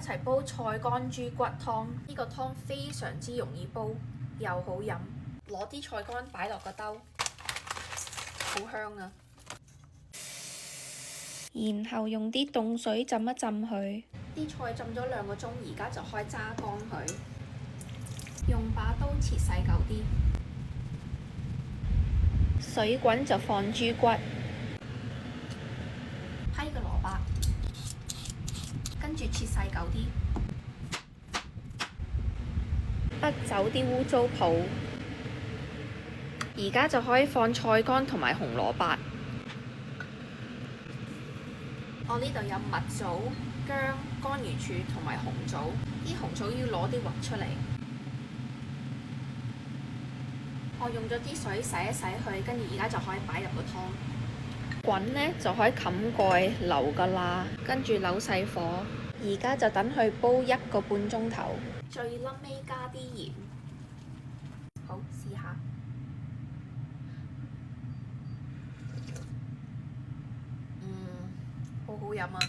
齊煲菜乾豬骨湯。呢個湯非常之容易煲，又好飲。攞啲菜乾擺落個兜，好香啊！然後用啲凍水浸一浸佢。啲菜浸咗2個鐘，而家就開揸乾佢。用把刀切細嚿啲。水滾就放豬骨，批個蘿蔔，跟住切細嚿啲，剝走啲污糟泡。而家就可以放菜乾同埋紅蘿蔔。我呢度有蜜棗、薑、乾魚柱同埋紅棗，啲紅棗要攞啲核出嚟。我用咗啲水洗一洗佢，跟住而家就可以擺入個湯。滾呢就可以冚蓋留個罅，跟住扭細火。而家就等佢煲1個半鐘頭。最撚尾加啲鹽。好，試下。好好飲啊！